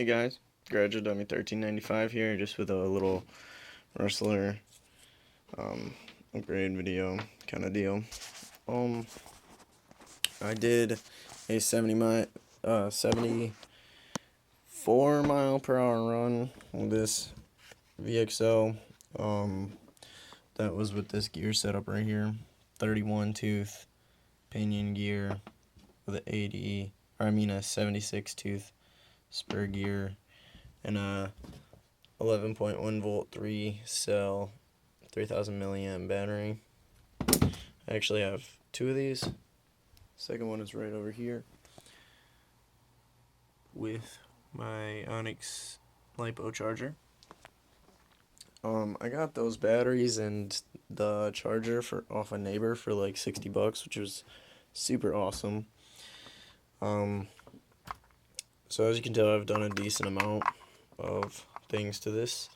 Hey guys, Graduate Dummy 1395 here, just with a little Rustler upgrade video kind of deal. Um, I did a 74 mile per hour run with this VXL. That was with this gear setup right here, 31 tooth pinion gear with a 76 tooth spur gear and a 11.1 volt 3 cell 3000 milliamp battery. I actually have two of these. Second one is right over here with my Onyx LiPo charger. I got those batteries and the charger off a neighbor for like $60, which was super awesome. So as you can tell, I've done a decent amount of things to this.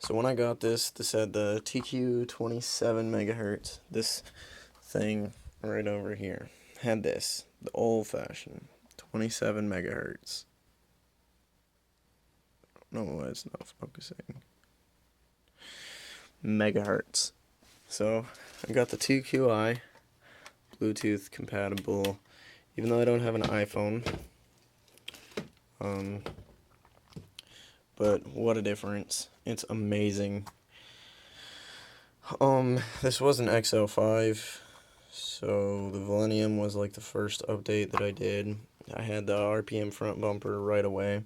So when I got this had the TQ 27 megahertz. This thing right over here had this, the old-fashioned 27 megahertz. I don't know why it's not focusing. Megahertz. So I got the TQI, Bluetooth compatible, even though I don't have an iPhone. But what a difference. It's amazing. This was an XL5, so the Millennium was like the first update that I did. I had the RPM front bumper right away,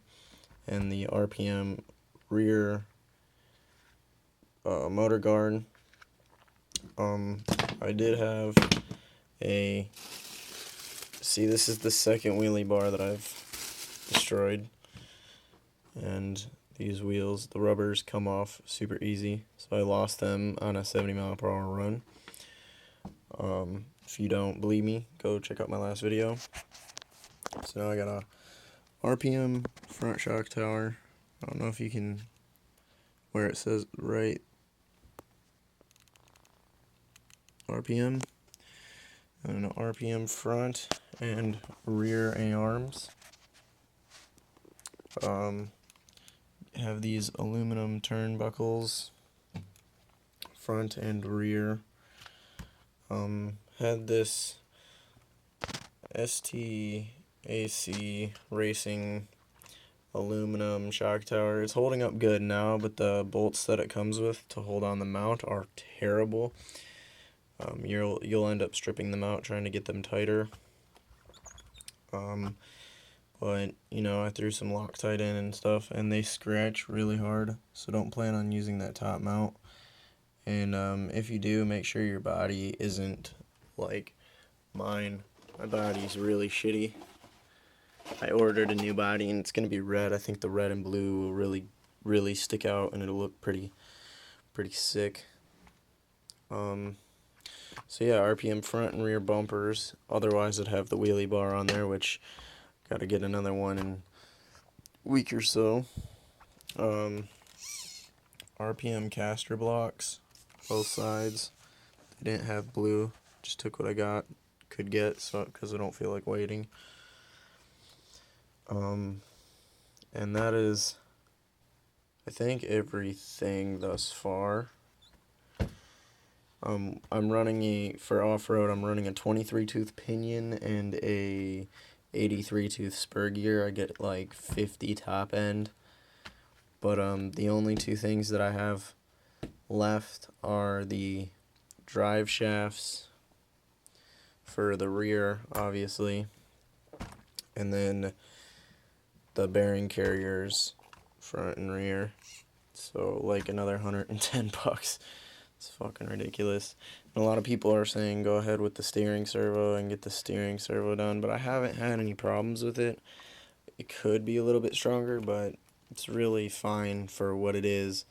and the RPM rear motor guard. I did have see, this is the second wheelie bar that I've destroyed, and these wheels, the rubbers come off super easy, so I lost them on a 70 mile per hour run. If you don't believe me, go check out my last video. So now I got a RPM front shock tower. I don't know if you can, where it says right RPM, and an RPM front and rear A-arms. Have these aluminum turnbuckles, front and rear. Had this STAC Racing aluminum shock tower. It's holding up good now, but the bolts that it comes with to hold on the mount are terrible. You'll end up stripping them out trying to get them tighter. But, you know, I threw some Loctite in and stuff, and they scratch really hard, so don't plan on using that top mount. And if you do, make sure your body isn't like mine. My body's really shitty. I ordered a new body, and it's going to be red. I think the red and blue will really stick out, and it'll look pretty sick. So yeah, RPM front and rear bumpers. Otherwise, I'd have the wheelie bar on there, which got to get another one in a week or so. RPM caster blocks, both sides. They didn't have blue, just took what I could get, so because I don't feel like waiting. And that is, I think, everything thus far. I'm running for off-road, I'm running a 23 tooth pinion and a 83 tooth spur gear. I get like 50 top end. But the only two things that I have left are the drive shafts for the rear, obviously, and then the bearing carriers front and rear. So like another $110. It's fucking ridiculous. And a lot of people are saying go ahead with the steering servo and get the steering servo done, but I haven't had any problems with it. It could be a little bit stronger, but it's really fine for what it is.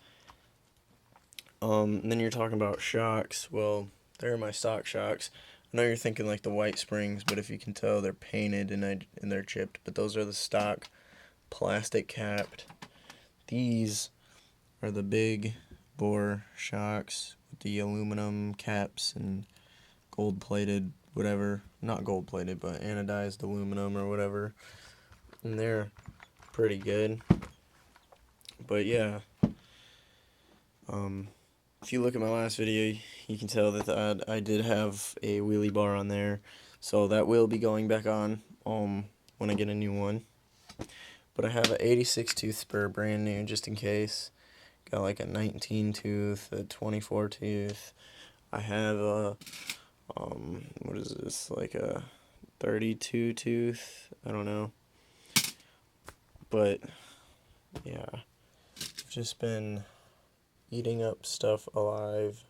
And then you're talking about shocks. Well, they're my stock shocks. I know you're thinking like the white springs, but if you can tell, they're painted and they're chipped. But those are the stock plastic capped. These are the big bore shocks with the aluminum caps and gold plated whatever. Not gold plated, but anodized aluminum or whatever. And they're pretty good. But yeah, if you look at my last video, you can tell that I did have a wheelie bar on there, so that will be going back on when I get a new one. But I have an 86 tooth spur, brand new, just in case. Got like a 19 tooth, a 24 tooth. I have a what is this, like a 32 tooth? I don't know. But yeah, I've just been eating up stuff alive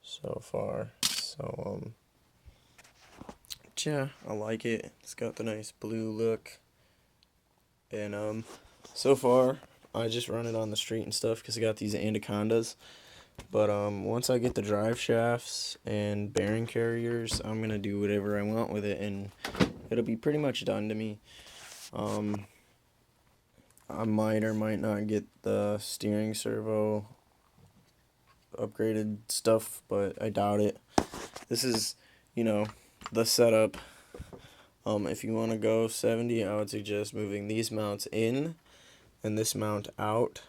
so far. So yeah, I like it. It's got the nice blue look. And so far I just run it on the street and stuff because I got these anacondas. But once I get the drive shafts and bearing carriers, I'm gonna do whatever I want with it, and it'll be pretty much done to me. I might or might not get the steering servo upgraded stuff, but I doubt it. This is, the setup. If you want to go 70, I would suggest moving these mounts in and this mount out,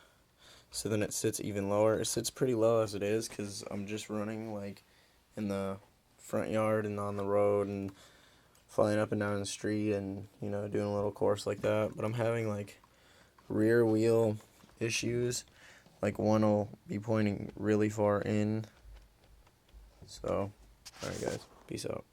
so then it sits even lower. It sits pretty low as it is because I'm just running like in the front yard and on the road and flying up and down the street and doing a little course like that. But I'm having like rear wheel issues. Like one will be pointing really far in. So, alright guys, peace out.